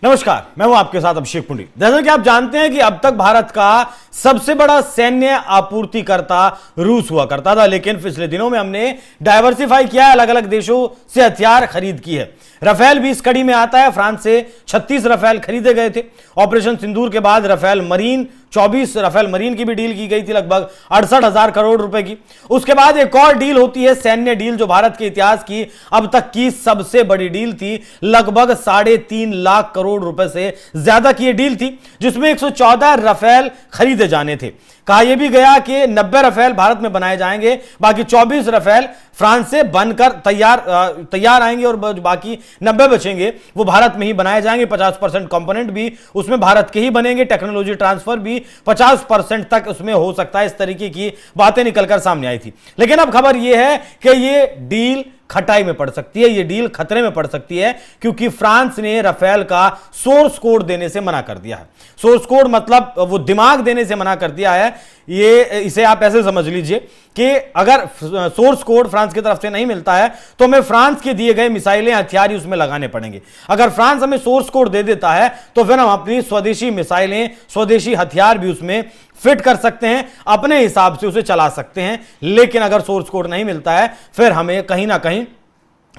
नमस्कार, मैं हूं आपके साथ अभिषेक पुंडी। जैसा कि आप जानते हैं कि अब तक भारत का सबसे बड़ा सैन्य आपूर्तिकर्ता रूस हुआ करता था, लेकिन पिछले दिनों में हमने डाइवर्सिफाई किया है, अलग अलग देशों से हथियार खरीद की है। राफेल भी इस कड़ी में आता है। फ्रांस से 36 राफेल खरीदे गए थे। ऑपरेशन सिंदूर के बाद राफेल मरीन 24 राफेल मरीन की भी डील की गई थी, लगभग 68,000 करोड़ रुपए की। उसके बाद एक और डील होती है सैन्य डील, जो भारत के इतिहास की अब तक की सबसे बड़ी डील थी। लगभग 3.5 लाख करोड़ रुपए से ज्यादा की यह डील थी, जिसमें 114 राफेल खरीदे जाने थे। कहा यह भी गया कि 90 राफेल भारत में बनाए जाएंगे, बाकी 24 राफेल फ्रांस से बनकर तैयार आएंगे और बाकी 90 बचेंगे वो भारत में ही बनाए जाएंगे। 50% कंपोनेंट भी उसमें भारत के ही बनेंगे। टेक्नोलॉजी ट्रांसफर भी 50% तक उसमें हो सकता है। इस तरीके की बातें निकलकर सामने आई थी। लेकिन अब खबर यह है कि यह डील खटाई में पड़ सकती है, यह डील खतरे में पड़ सकती है, क्योंकि फ्रांस ने राफेल का सोर्स कोड देने से मना कर दिया है। सोर्स कोड मतलब वो दिमाग देने से मना कर दिया है। इसे आप ऐसे समझ लीजिए कि अगर सोर्स कोड फ्रांस की तरफ से नहीं मिलता है तो हमें फ्रांस के दिए गए मिसाइलें, हथियार उसमें लगाने पड़ेंगे। अगर फ्रांस हमें सोर्स कोड दे देता है तो फिर हम अपनी स्वदेशी मिसाइलें, स्वदेशी हथियार भी उसमें फिट कर सकते हैं, अपने हिसाब से उसे चला सकते हैं। लेकिन अगर सोर्स कोड नहीं मिलता है फिर हमें कहीं ना कहीं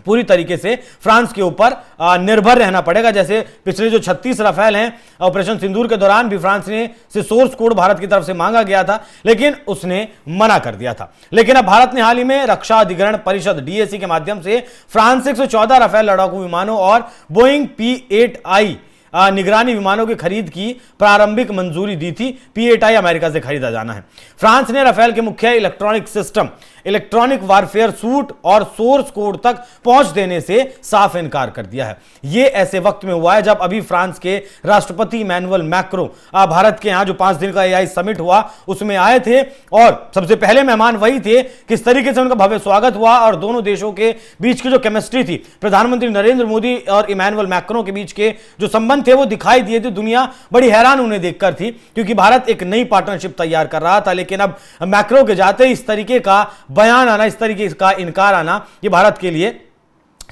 पूरी तरीके से फ्रांस के ऊपर निर्भर रहना पड़ेगा। जैसे पिछले जो 36 राफेल हैं, ऑपरेशन सिंदूर के दौरान भी फ्रांस ने से सोर्स कोड भारत की तरफ से मांगा गया था, लेकिन उसने मना कर दिया था। लेकिन अब भारत ने हाल ही में रक्षा अधिग्रहण परिषद DAC के माध्यम से फ्रांस से 114 राफेल लड़ाकू विमानों और बोइंग P-8I निगरानी विमानों की खरीद की प्रारंभिक मंजूरी दी थी। P-8I अमेरिका से खरीदा जाना है। फ्रांस ने राफेल के मुख्य electronic system, electronic warfare suit और सोर्स कोड तक पहुंच देने से साफ इनकार कर दिया है। यह ऐसे वक्त में हुआ है जब अभी फ्रांस के राष्ट्रपति इमैनुअल मैक्रों भारत के यहां जो 5 दिन का AI समिट हुआ उसमें आए थे, और सबसे पहले मेहमान वही थे। किस तरीके से उनका भव्य स्वागत हुआ और दोनों देशों के बीच की जो केमिस्ट्री थी, प्रधानमंत्री नरेंद्र मोदी और इमैनुअल मैक्रों के बीच के जो संबंध थे वो दिखाई दिए थे। दुनिया बड़ी हैरान उन्हें देखकर थी, क्योंकि भारत एक नई पार्टनरशिप तैयार कर रहा था। लेकिन अब मैक्रो के जाते इस तरीके का बयान आना, इस तरीके का इनकार आना, यह भारत के लिए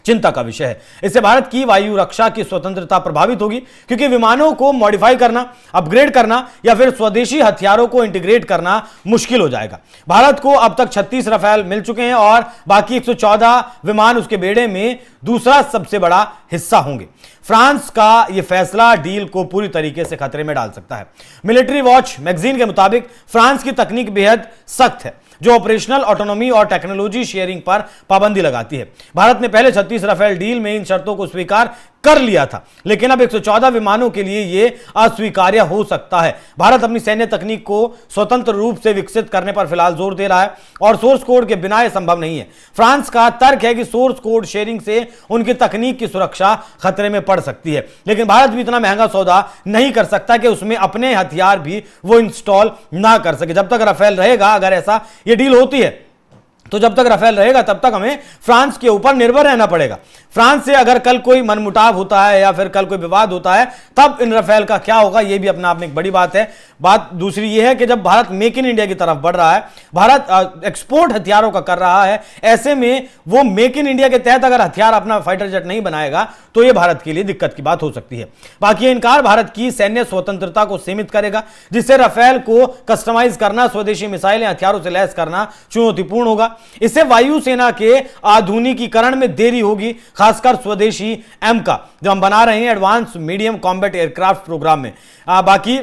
चिंता का विषय है। इससे भारत की वायु रक्षा की स्वतंत्रता प्रभावित होगी, क्योंकि विमानों को मॉडिफाई करना, अपग्रेड करना या फिर स्वदेशी हथियारों को इंटीग्रेट करना मुश्किल हो जाएगा। भारत को अब तक 36 राफेल मिल चुके हैं और बाकी 114 विमान उसके बेड़े में दूसरा सबसे बड़ा हिस्सा होंगे। फ्रांस का यह फैसला डील को पूरी तरीके से खतरे में डाल सकता है। मिलिट्री वॉच मैगजीन के मुताबिक फ्रांस की तकनीक बेहद सख्त है, जो ऑपरेशनल ऑटोनॉमी और टेक्नोलॉजी शेयरिंग पर पाबंदी लगाती है। भारत ने पहले 36 राफेल डील में इन शर्तों को स्वीकार कर लिया था, लेकिन अब 114 विमानों के लिए यह अस्वीकार्य हो सकता है। भारत अपनी सैन्य तकनीक को स्वतंत्र रूप से विकसित करने पर फिलहाल जोर दे रहा है और सोर्स कोड के बिना यह संभव नहीं है। फ्रांस का तर्क है कि सोर्स कोड शेयरिंग से उनकी तकनीक की सुरक्षा खतरे में पड़ सकती है। लेकिन भारत भी इतना महंगा सौदा नहीं कर सकता कि उसमें अपने हथियार भी वो इंस्टॉल ना कर सके। जब तक राफेल रहेगा, अगर ऐसा ये डील होती है तो जब तक राफेल रहेगा तब तक हमें फ्रांस के ऊपर निर्भर रहना पड़ेगा। फ्रांस से अगर कल कोई मनमुटाव होता है या फिर कल कोई विवाद होता है, तब इन राफेल का क्या होगा, यह भी अपने आप में एक बड़ी बात है। बात दूसरी यह है कि जब भारत मेक इन इंडिया की तरफ बढ़ रहा है, भारत एक्सपोर्ट हथियारों का कर रहा है, ऐसे में वो मेक इन इंडिया के तहत अगर हथियार अपना फाइटर जेट नहीं बनाएगा तो यह भारत के लिए दिक्कत की बात हो सकती है। बाकी यह इनकार भारत की सैन्य स्वतंत्रता को सीमित करेगा, जिससे राफेल को कस्टमाइज करना, स्वदेशी मिसाइलें, हथियारों से लैस करना चुनौतीपूर्ण होगा। इससे वायुसेना के आधुनिकीकरण में देरी होगी, खासकर स्वदेशी एम का जो हम बना रहे हैं advance medium combat aircraft programme में। बाकी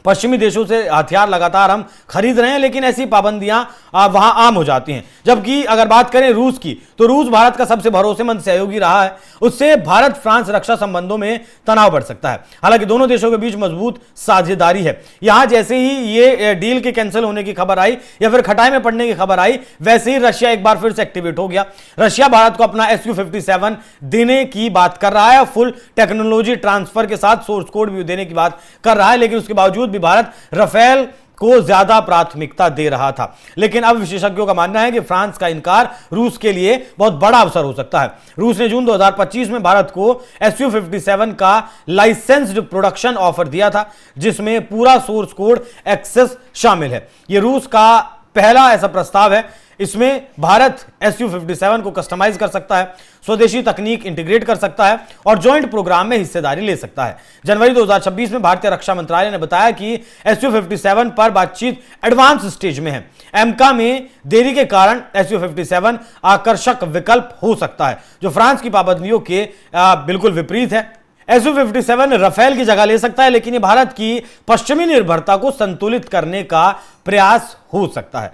पश्चिमी देशों से हथियार लगातार हम खरीद रहे हैं, लेकिन ऐसी पाबंदियां वहां आम हो जाती हैं। जबकि अगर बात करें रूस की, तो रूस भारत का सबसे भरोसेमंद सहयोगी रहा है। उससे भारत फ्रांस रक्षा संबंधों में तनाव बढ़ सकता है। हालांकि दोनों देशों के बीच मजबूत साझेदारी है। यहां जैसे ही ये डील के कैंसिल होने की खबर आई या फिर खटाई में पड़ने की खबर आई, वैसे ही रशिया एक बार फिर से एक्टिवेट हो गया। रशिया भारत को अपना Su-57 देने की बात कर रहा है, फुल टेक्नोलॉजी ट्रांसफर के साथ सोर्स कोड भी देने की बात कर रहा है। लेकिन उसके बावजूद भी भारत राफेल को ज्यादा प्राथमिकता दे रहा था। लेकिन अब विशेषज्ञों का मानना है कि फ्रांस का इनकार रूस के लिए बहुत बड़ा अवसर हो सकता है। रूस ने जून 2025 में भारत को Su-57 का लाइसेंस्ड प्रोडक्शन ऑफर दिया था, जिसमें पूरा सोर्स कोड एक्सेस शामिल है। यह रूस का पहला ऐसा प्रस्ताव है। इसमें भारत Su-57 को कस्टमाइज कर सकता है, स्वदेशी तकनीक इंटीग्रेट कर सकता है और जॉइंट प्रोग्राम में हिस्सेदारी ले सकता है। जनवरी 2026 में भारतीय रक्षा मंत्रालय ने बताया कि Su-57 पर बातचीत एडवांस स्टेज में है। एमका में देरी के कारण Su-57 आकर्षक विकल्प हो सकता है, जो फ्रांस की पाबंदियों के बिल्कुल विपरीत है। Su-57 राफेल की जगह ले सकता है, लेकिन ये भारत की पश्चिमी निर्भरता को संतुलित करने का प्रयास हो सकता है।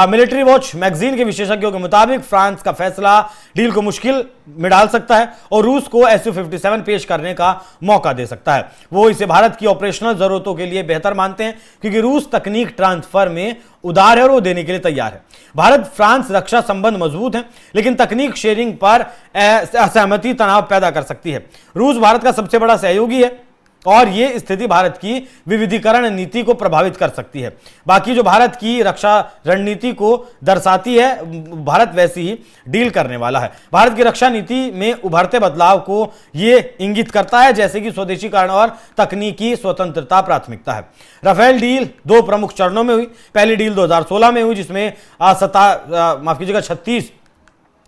मिलिट्री वॉच मैगजीन के विशेषज्ञों के मुताबिक फ्रांस का फैसला डील को मुश्किल में डाल सकता है और रूस को Su-57 पेश करने का मौका दे सकता है। वो इसे भारत की ऑपरेशनल जरूरतों के लिए बेहतर मानते हैं, क्योंकि रूस तकनीक ट्रांसफर में उदार है और वो देने के लिए तैयार है। भारत फ्रांस रक्षा संबंध मजबूत है, लेकिन तकनीक शेयरिंग पर असहमति तनाव पैदा कर सकती है। रूस भारत का सबसे बड़ा सहयोगी है और यह स्थिति भारत की विविधीकरण नीति को प्रभावित कर सकती है। बाकी जो भारत की रक्षा रणनीति को दर्शाती है, भारत वैसी ही डील करने वाला है। भारत की रक्षा नीति में उभरते बदलाव को यह इंगित करता है, जैसे कि स्वदेशीकरण और तकनीकी स्वतंत्रता प्राथमिकता है। राफेल डील दो प्रमुख चरणों में हुई। पहली डील 2016 में हुई, जिसमें 36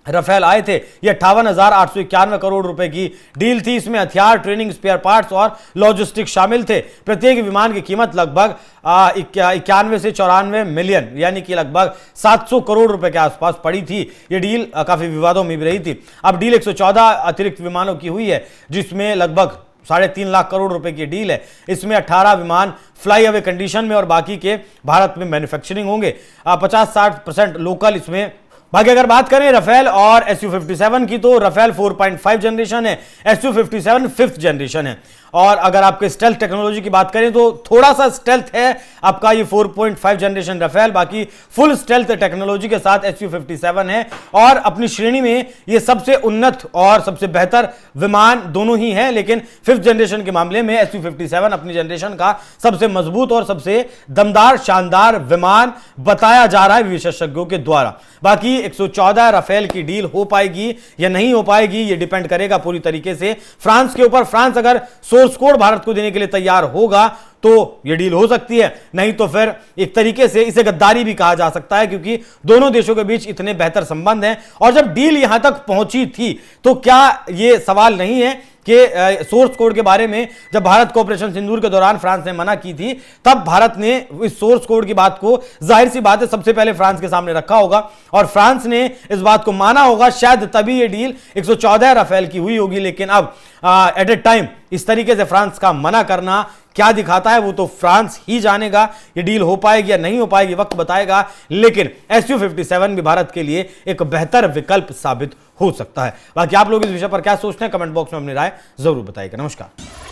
राफेल आए थे। यह 58,891 करोड़ रुपए की डील थी। इसमें हथियार, ट्रेनिंग, स्पेयर पार्ट्स और लॉजिस्टिक्स शामिल थे। प्रत्येक विमान की कीमत लगभग 91 से 94 मिलियन यानी कि लगभग 700 करोड़ रुपए के आसपास पड़ी थी। यह डील काफी विवादों में भी रही थी। अब डील 114 अतिरिक्त विमानों की हुई है, जिसमें लगभग 3.5 लाख करोड़ रुपए की डील है। इसमें 18 विमान फ्लाई अवे कंडीशन में और बाकी के भारत में मैन्युफैक्चरिंग होंगे। 50-60% लोकल इसमें। बाकी अगर बात करें राफेल और Su-57 की, तो राफेल 4.5 जनरेशन है, Su-57 5th जनरेशन है। और अगर आपके स्टेल्थ टेक्नोलॉजी की बात करें तो थोड़ा सा स्टेल्थ है आपका ये 4.5 जनरेशन राफेल, बाकी फुल स्टेल्थ टेक्नोलॉजी के साथ Su-57 है। और अपनी श्रेणी में ये सबसे उन्नत और सबसे बेहतर विमान दोनों ही हैं, लेकिन 5th जनरेशन के मामले में Su-57 अपनी जनरेशन का सबसे मजबूत और सबसे दमदार शानदार विमान बताया जा रहा है विशेषज्ञों के द्वारा। बाकी 114 राफेल की डील हो पाएगी या नहीं हो पाएगी, ये डिपेंड करेगा पूरी तरीके से फ्रांस के ऊपर। फ्रांस अगर सोर्स कोड भारत को देने के लिए तैयार होगा तो यह डील हो सकती है, नहीं तो फिर एक तरीके से इसे गद्दारी भी कहा जा सकता है, क्योंकि दोनों देशों के बीच इतने बेहतर संबंध हैं। और जब डील यहां तक पहुंची थी तो क्या यह सवाल नहीं है कि सोर्स कोड के बारे में जब भारत को ऑपरेशन सिंदूर के दौरान फ्रांस ने मना की थी, तब भारत ने इस सोर्स कोड की बात को जाहिर सी बात है सबसे पहले फ्रांस के सामने रखा होगा और फ्रांस ने इस बात को माना होगा। शायद तभी ये डील 114 राफेल की हुई होगी। लेकिन अब एट ए टाइम इस तरीके से फ्रांस का मना करना क्या दिखाता है वो तो फ्रांस ही जानेगा। ये डील हो पाएगी या नहीं हो पाएगी वक्त बताएगा, लेकिन Su-57 भी भारत के लिए एक बेहतर विकल्प साबित हो सकता है। बाकी आप लोग इस विषय पर क्या सोचते हैं, कमेंट बॉक्स में अपनी राय जरूर बताइएगा। नमस्कार।